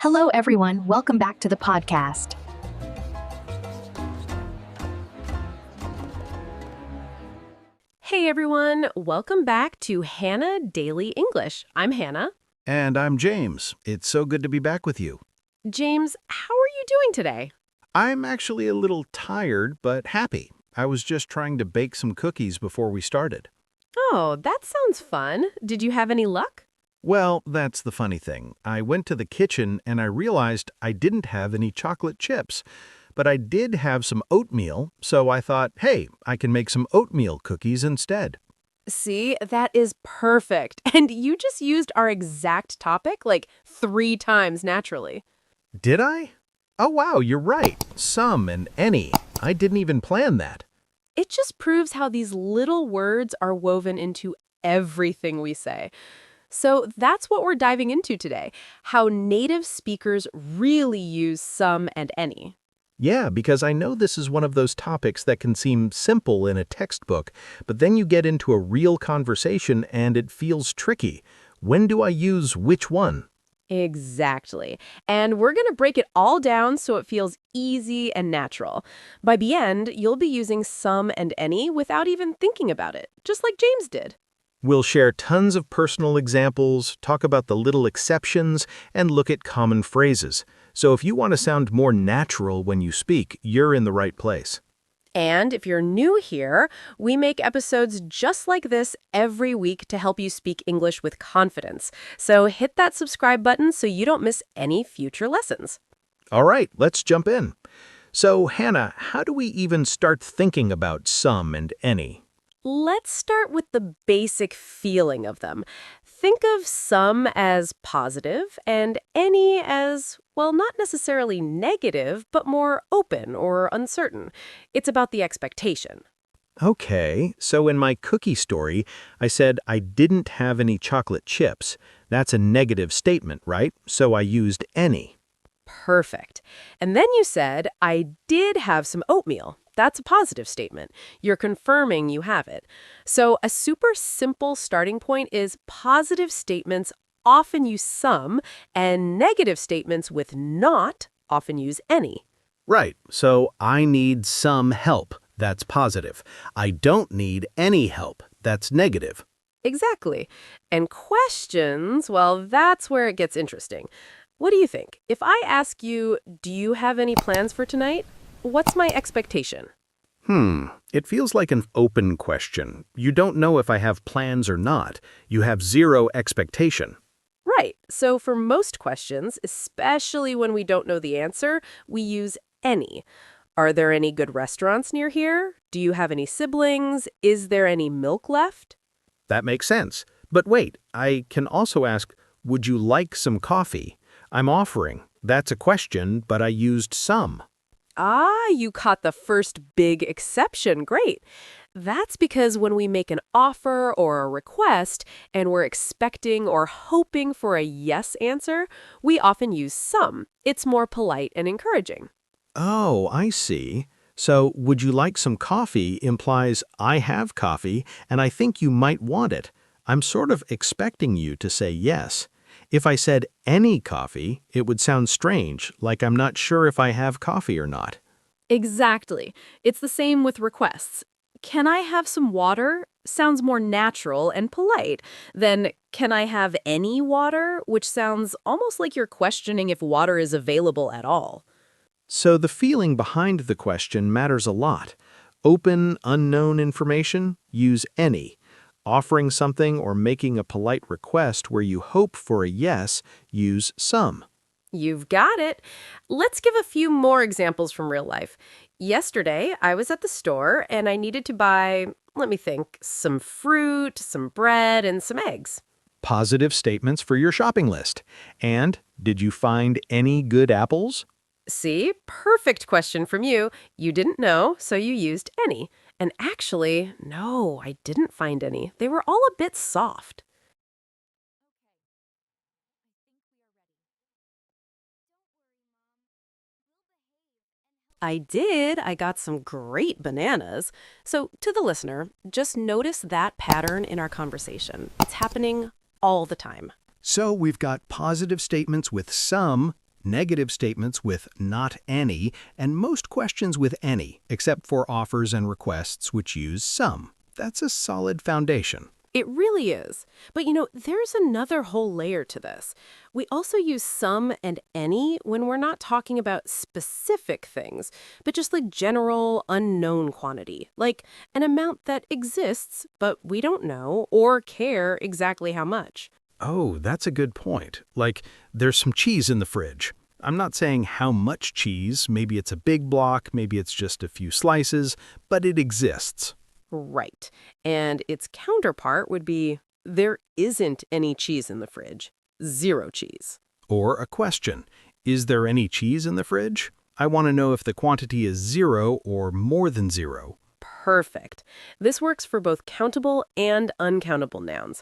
Hello, everyone. Welcome back to the podcast. Hey everyone, welcome back to Hannah Daily English. I'm Hannah. And I'm James. It's so good to be back with you. James, how are you doing today? I'm actually a little tired, but happy. I was just trying to bake some cookies before we started. Oh, that sounds fun. Did you have any luck? Well, that's the funny thing. I went to the kitchen and I realized I didn't have any chocolate chips. But I did have some oatmeal, so I thought, hey, I can make some oatmeal cookies instead. See, that is perfect. And you just used our exact topic like 3 times naturally. Did I? Oh, wow, you're right. Some and any. I didn't even plan that. It just proves how these little words are woven into everything we say. So that's what we're diving into today, how native speakers really use some and any. Yeah, because I know this is one of those topics that can seem simple in a textbook, but then you get into a real conversation and it feels tricky. When do I use which one? Exactly. And we're going to break it all down so it feels easy and natural. By the end, you'll be using some and any without even thinking about it, just like James did. We'll share tons of personal examples, talk about the little exceptions, and look at common phrases. So if you want to sound more natural when you speak, you're in the right place. And if you're new here, we make episodes just like this every week to help you speak English with confidence. So hit that subscribe button so you don't miss any future lessons. All right, let's jump in. So, Hannah, how do we even start thinking about some and any? Let's start with the basic feeling of them. Think of some as positive and any as, well, not necessarily negative, but more open or uncertain. It's about the expectation. Okay, so in my cookie story, I said I didn't have any chocolate chips. That's a negative statement, right? So I used any. Perfect. And then you said, I did have some oatmeal. That's a positive statement. You're confirming you have it. So a super simple starting point is positive statements often use some, and negative statements with not often use any. Right, so I need some help. That's positive. I don't need any help. That's negative. Exactly. And questions, well, that's where it gets interesting. What do you think? If I ask you, do you have any plans for tonight? What's my expectation? It feels like an open question. You don't know if I have plans or not. You have zero expectation. Right. So for most questions, especially when we don't know the answer, we use any. Are there any good restaurants near here? Do you have any siblings? Is there any milk left? That makes sense. But wait, I can also ask, would you like some coffee? I'm offering. That's a question, but I used some. Ah, you caught the first big exception. Great. That's because when we make an offer or a request and we're expecting or hoping for a yes answer, we often use some. It's more polite and encouraging. Oh, I see. So, would you like some coffee implies I have coffee and I think you might want it. I'm sort of expecting you to say yes. If I said any coffee, it would sound strange, like I'm not sure if I have coffee or not. Exactly. It's the same with requests. Can I have some water? Sounds more natural and polite than can I have any water, which sounds almost like you're questioning if water is available at all. So the feeling behind the question matters a lot. Open, unknown information, use any. Offering something or making a polite request where you hope for a yes, use some. You've got it. Let's give a few more examples from real life. Yesterday, I was at the store and I needed to buy, let me think, some fruit, some bread, and some eggs. Positive statements for your shopping list. And did you find any good apples? See, perfect question from you. You didn't know, so you used any. And actually, no, I didn't find any. They were all a bit soft. I did. I got some great bananas. So, to the listener, just notice that pattern in our conversation. It's happening all the time. So we've got positive statements with some negative statements with not any, and most questions with any, except for offers and requests which use some. That's a solid foundation. It really is. But there's another whole layer to this. We also use some and any when we're not talking about specific things, but just like general unknown quantity, like an amount that exists, but we don't know or care exactly how much. Oh, that's a good point. Like, there's some cheese in the fridge. I'm not saying how much cheese, maybe it's a big block, maybe it's just a few slices, but it exists. Right. And its counterpart would be, there isn't any cheese in the fridge. Zero cheese. Or a question, is there any cheese in the fridge? I want to know if the quantity is 0 or more than 0. Perfect. This works for both countable and uncountable nouns.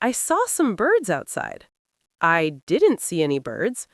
I saw some birds outside. I didn't see any birds.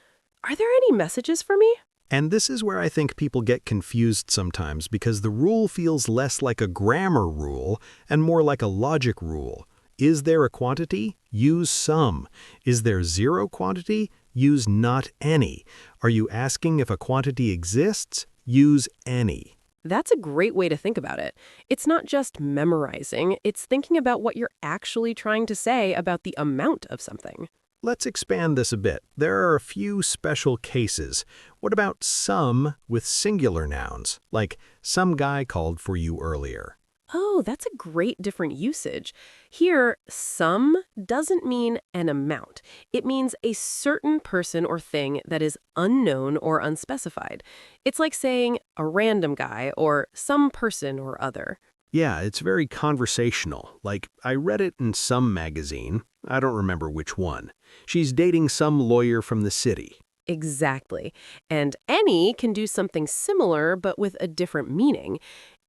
Are there any messages for me? And this is where I think people get confused sometimes because the rule feels less like a grammar rule and more like a logic rule. Is there a quantity? Use some. Is there 0 quantity? Use not any. Are you asking if a quantity exists? Use any. That's a great way to think about it. It's not just memorizing, it's thinking about what you're actually trying to say about the amount of something. Let's expand this a bit. There are a few special cases. What about some with singular nouns, like some guy called for you earlier? Oh, that's a great different usage. Here, some doesn't mean an amount. It means a certain person or thing that is unknown or unspecified. It's like saying a random guy or some person or other. Yeah, it's very conversational. Like, I read it in some magazine. I don't remember which one. She's dating some lawyer from the city. Exactly. And any can do something similar but with a different meaning.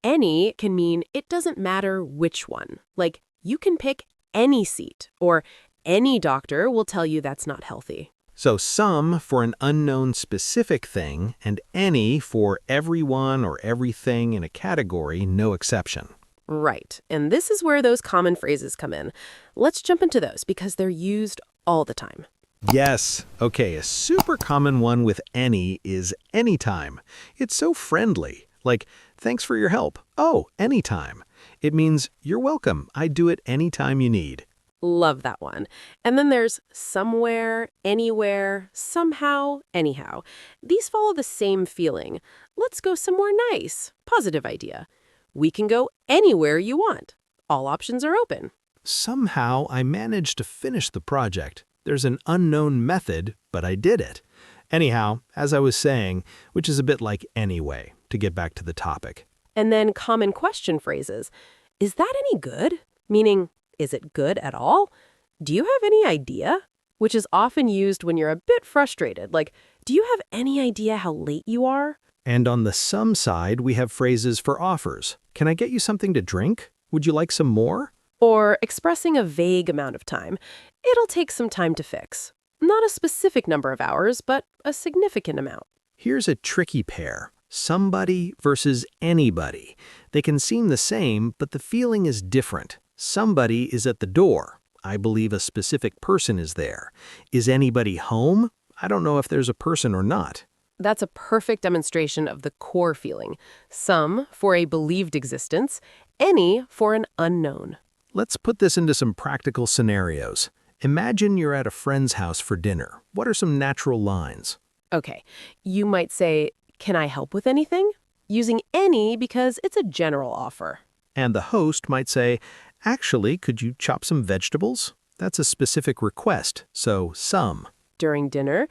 Any can mean it doesn't matter which one. Like, you can pick any seat, or any doctor will tell you that's not healthy. So some for an unknown specific thing, and any for everyone or everything in a category, no exception. Right. And this is where those common phrases come in. Let's jump into those because they're used all the time. Yes. Okay, a super common one with any is anytime. It's so friendly. Like, thanks for your help. Oh, anytime. It means, you're welcome. I do it anytime you need. Love that one. And then there's somewhere, anywhere, somehow, anyhow. These follow the same feeling. Let's go somewhere nice. Positive idea. We can go anywhere you want. All options are open. Somehow I managed to finish the project. There's an unknown method, but I did it. Anyhow, as I was saying, which is a bit like anyway, to get back to the topic. And then common question phrases. Is that any good? Meaning, is it good at all? Do you have any idea? Which is often used when you're a bit frustrated, like, do you have any idea how late you are? And on the some side, we have phrases for offers. Can I get you something to drink? Would you like some more? Or expressing a vague amount of time. It'll take some time to fix. Not a specific number of hours, but a significant amount. Here's a tricky pair. Somebody versus anybody. They can seem the same, but the feeling is different. Somebody is at the door. I believe a specific person is there. Is anybody home? I don't know if there's a person or not. That's a perfect demonstration of the core feeling. Some for a believed existence, any for an unknown. Let's put this into some practical scenarios. Imagine you're at a friend's house for dinner. What are some natural lines? Okay, you might say, can I help with anything? Using any because it's a general offer. And the host might say, actually, could you chop some vegetables? That's a specific request, so some. During dinner,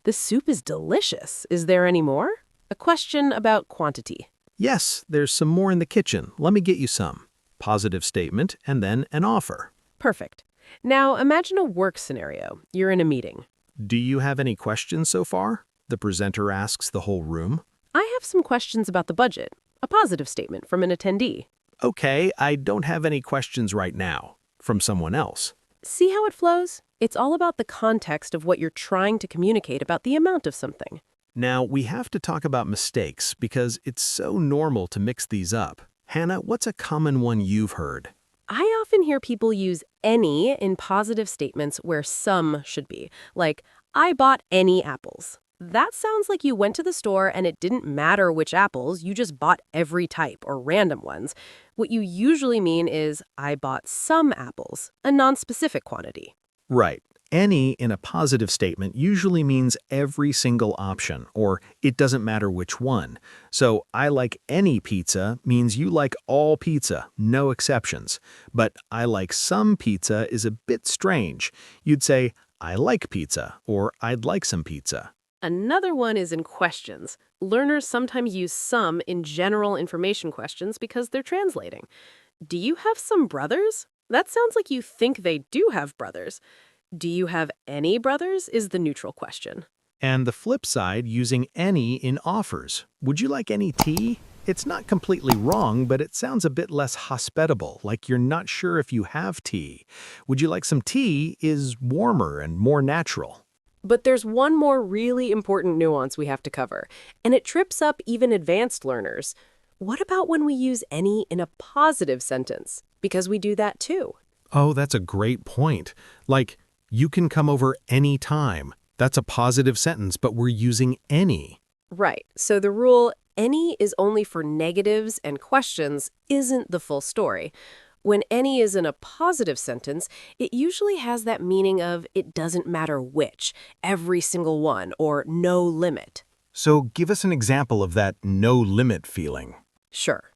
the soup is delicious. Is there any more? A question about quantity. Yes, there's some more in the kitchen. Let me get you some. Positive statement, and then an offer. Perfect. Now imagine a work scenario. You're in a meeting. Do you have any questions so far? The presenter asks the whole room. I have some questions about the budget. A positive statement from an attendee. Okay, I don't have any questions right now. From someone else. See how it flows? It's all about the context of what you're trying to communicate about the amount of something. Now, we have to talk about mistakes because it's so normal to mix these up. Hannah, what's a common one you've heard? I often hear people use any in positive statements where some should be. Like, I bought any apples. That sounds like you went to the store and it didn't matter which apples, you just bought every type or random ones. What you usually mean is, I bought some apples, a non-specific quantity. Right. Any in a positive statement usually means every single option, or it doesn't matter which one. So, I like any pizza means you like all pizza, no exceptions. But I like some pizza is a bit strange. You'd say, I like pizza, or I'd like some pizza. Another one is in questions. Learners sometimes use some in general information questions because they're translating. Do you have some brothers? That sounds like you think they do have brothers. Do you have any brothers is the neutral question. And the flip side, using any in offers. Would you like any tea? It's not completely wrong, but it sounds a bit less hospitable, like you're not sure if you have tea. Would you like some tea is warmer and more natural. But there's one more really important nuance we have to cover, and it trips up even advanced learners. What about when we use any in a positive sentence? Because we do that too. Oh, that's a great point. Like, you can come over any time. That's a positive sentence, but we're using any. Right. So the rule, any is only for negatives and questions, isn't the full story. When any is in a positive sentence, it usually has that meaning of it doesn't matter which, every single one, or no limit. So give us an example of that no limit feeling. Sure.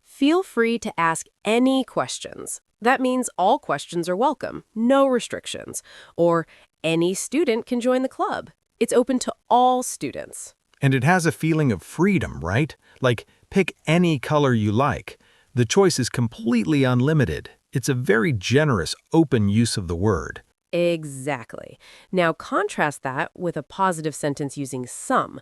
Feel free to ask any questions. That means all questions are welcome, no restrictions. Or any student can join the club. It's open to all students. And it has a feeling of freedom, right? Like, pick any color you like. The choice is completely unlimited. It's a very generous, open use of the word. Exactly. Now contrast that with a positive sentence using some.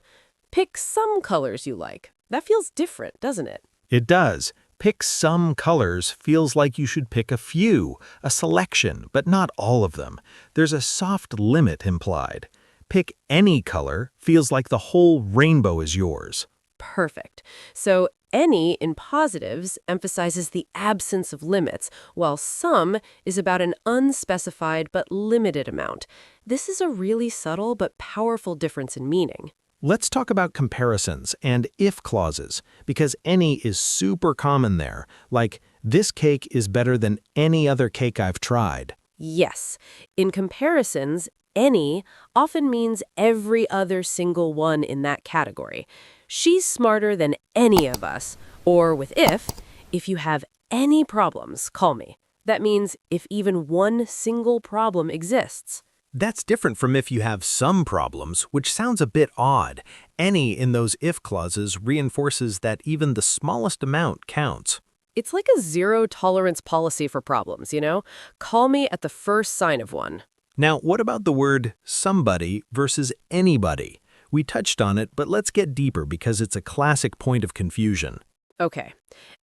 Pick some colors you like. That feels different, doesn't it? It does. Pick some colors feels like you should pick a few, a selection, but not all of them. There's a soft limit implied. Pick any color feels like the whole rainbow is yours. Perfect. So any in positives emphasizes the absence of limits, while some is about an unspecified but limited amount. This is a really subtle but powerful difference in meaning. Let's talk about comparisons and if clauses, because any is super common there, like, this cake is better than any other cake I've tried. Yes. In comparisons, any often means every other single one in that category. She's smarter than any of us. Or with if you have any problems, call me. That means if even one single problem exists. That's different from if you have some problems, which sounds a bit odd. Any in those if clauses reinforces that even the smallest amount counts. It's like a zero-tolerance policy for problems, you know? Call me at the first sign of one. Now, what about the word somebody versus anybody? We touched on it, but let's get deeper because it's a classic point of confusion. Okay.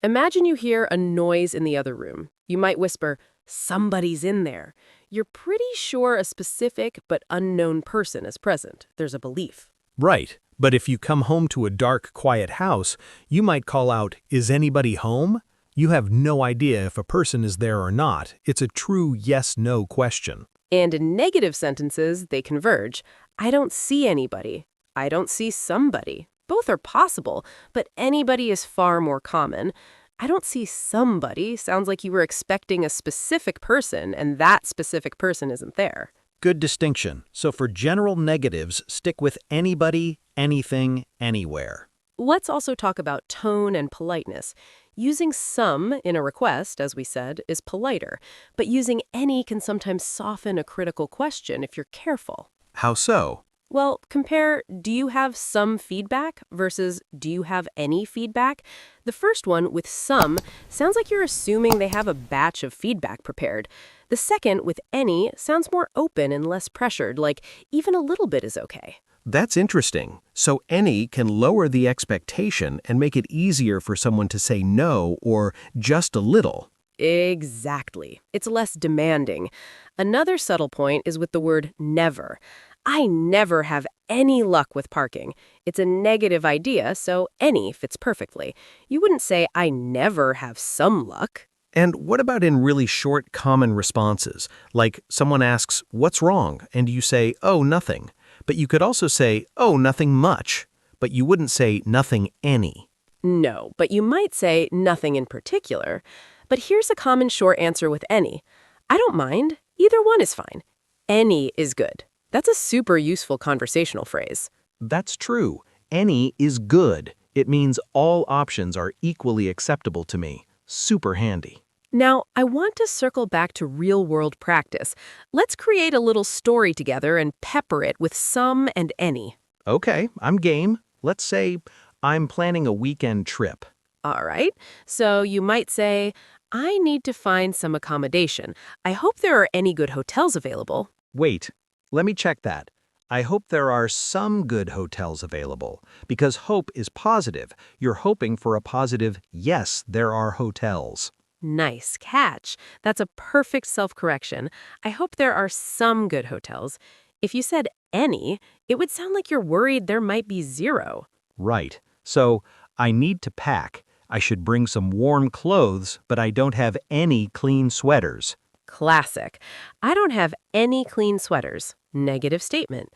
Imagine you hear a noise in the other room. You might whisper, "Somebody's in there." You're pretty sure a specific but unknown person is present. There's a belief. Right, but if you come home to a dark, quiet house, you might call out, "Is anybody home?" You have no idea if a person is there or not. It's a true yes-no question. And in negative sentences, they converge. I don't see anybody. I don't see somebody. Both are possible, but anybody is far more common. I don't see somebody sounds like you were expecting a specific person, and that specific person isn't there. Good distinction. So for general negatives, stick with anybody, anything, anywhere. Let's also talk about tone and politeness. Using some in a request, as we said, is politer, but using any can sometimes soften a critical question if you're careful. How so? Well, compare do you have some feedback versus do you have any feedback? The first one, with some, sounds like you're assuming they have a batch of feedback prepared. The second, with any, sounds more open and less pressured, like even a little bit is okay. That's interesting. So any can lower the expectation and make it easier for someone to say no or just a little. Exactly. It's less demanding. Another subtle point is with the word never. I never have any luck with parking. It's a negative idea, so any fits perfectly. You wouldn't say I never have some luck. And what about in really short, common responses? Like someone asks, "What's wrong?" and you say, "Oh, nothing." But you could also say, oh, nothing much, but you wouldn't say nothing any. No, but you might say nothing in particular. But here's a common short answer with any. I don't mind. Either one is fine. Any is good. That's a super useful conversational phrase. That's true. Any is good. It means all options are equally acceptable to me. Super handy. Now, I want to circle back to real-world practice. Let's create a little story together and pepper it with some and any. Okay, I'm game. Let's say I'm planning a weekend trip. All right, so you might say, I need to find some accommodation. I hope there are any good hotels available. Wait, let me check that. I hope there are some good hotels available. Because hope is positive. You're hoping for a positive, yes, there are hotels. Nice catch. That's a perfect self-correction. I hope there are some good hotels. If you said any, it would sound like you're worried there might be zero. Right. So, I need to pack. I should bring some warm clothes, but I don't have any clean sweaters. Classic. I don't have any clean sweaters. Negative statement.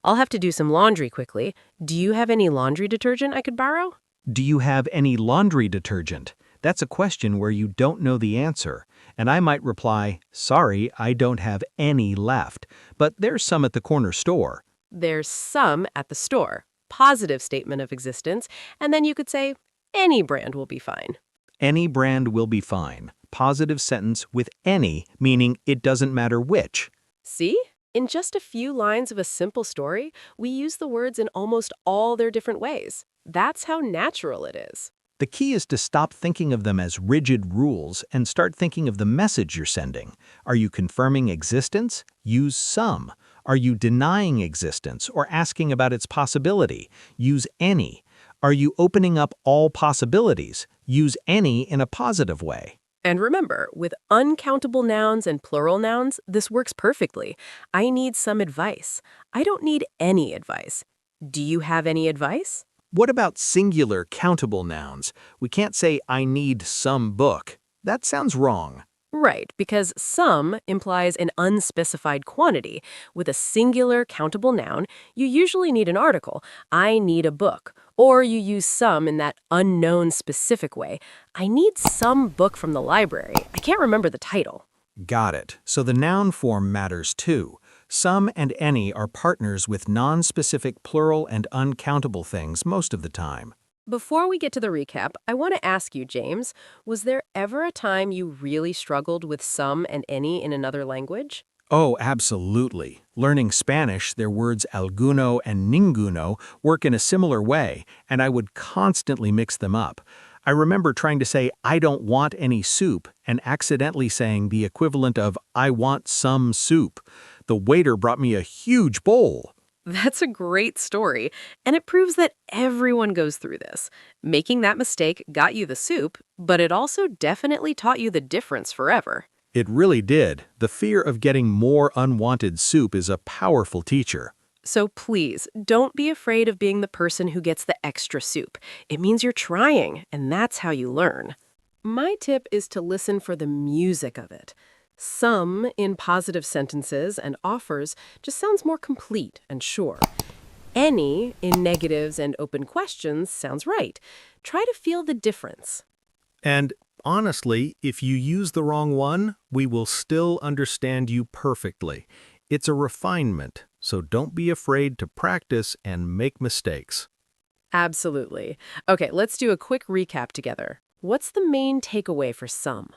I'll have to do some laundry quickly. Do you have any laundry detergent I could borrow? Do you have any laundry detergent? That's a question where you don't know the answer. And I might reply, sorry, I don't have any left. But there's some at the corner store. There's some at the store. Positive statement of existence. And then you could say, any brand will be fine. Any brand will be fine. Positive sentence with any, meaning it doesn't matter which. See? In just a few lines of a simple story, we use the words in almost all their different ways. That's how natural it is. The key is to stop thinking of them as rigid rules and start thinking of the message you're sending. Are you confirming existence? Use some. Are you denying existence or asking about its possibility? Use any. Are you opening up all possibilities? Use any in a positive way. And remember, with uncountable nouns and plural nouns, this works perfectly. I need some advice. I don't need any advice. Do you have any advice? What about singular countable nouns? We can't say, I need some book. That sounds wrong. Right, because some implies an unspecified quantity. With a singular countable noun, you usually need an article, I need a book, or you use some in that unknown specific way. I need some book from the library. I can't remember the title. Got it. So the noun form matters too. Some and any are partners with non-specific plural and uncountable things most of the time. Before we get to the recap, I want to ask you, James, was there ever a time you really struggled with some and any in another language? Oh, absolutely. Learning Spanish, their words alguno and ninguno work in a similar way, and I would constantly mix them up. I remember trying to say, I don't want any soup, and accidentally saying the equivalent of, I want some soup. The waiter brought me a huge bowl. That's a great story, and it proves that everyone goes through this. Making that mistake got you the soup, but it also definitely taught you the difference forever. It really did. The fear of getting more unwanted soup is a powerful teacher. So please, don't be afraid of being the person who gets the extra soup. It means you're trying, and that's how you learn. My tip is to listen for the music of it. Some in positive sentences and offers just sounds more complete and sure. Any in negatives and open questions sounds right. Try to feel the difference. And honestly, if you use the wrong one, we will still understand you perfectly. It's a refinement, so don't be afraid to practice and make mistakes. Absolutely. Okay, let's do a quick recap together. What's the main takeaway for some?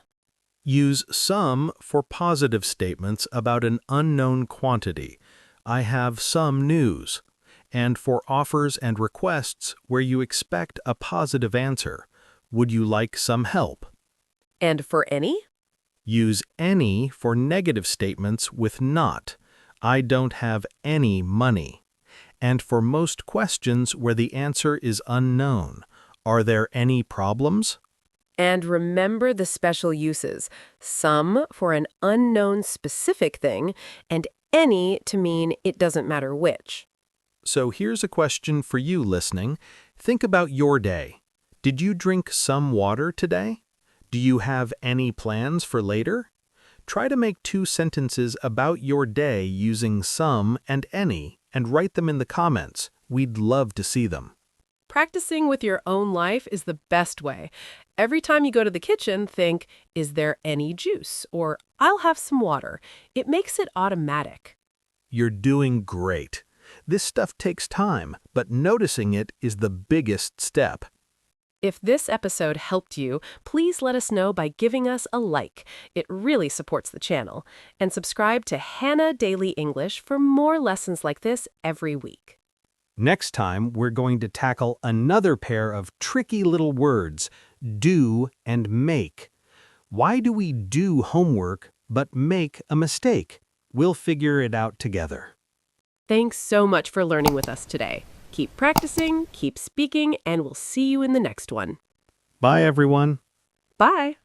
Use some for positive statements about an unknown quantity. I have some news. And for offers and requests where you expect a positive answer. Would you like some help? And for any? Use any for negative statements with not. I don't have any money. And for most questions where the answer is unknown. Are there any problems? And remember the special uses. Some for an unknown specific thing, and any to mean it doesn't matter which. So here's a question for you listening. Think about your day. Did you drink some water today? Do you have any plans for later? Try to make 2 sentences about your day using some and any and write them in the comments. We'd love to see them. Practicing with your own life is the best way. Every time you go to the kitchen, think, is there any juice? Or I'll have some water. It makes it automatic. You're doing great. This stuff takes time, but noticing it is the biggest step. If this episode helped you, please let us know by giving us a like. It really supports the channel. And subscribe to Hannah Daily English for more lessons like this every week. Next time, we're going to tackle another pair of tricky little words, do and make. Why do we do homework but make a mistake? We'll figure it out together. Thanks so much for learning with us today. Keep practicing, keep speaking, and we'll see you in the next one. Bye, everyone. Bye.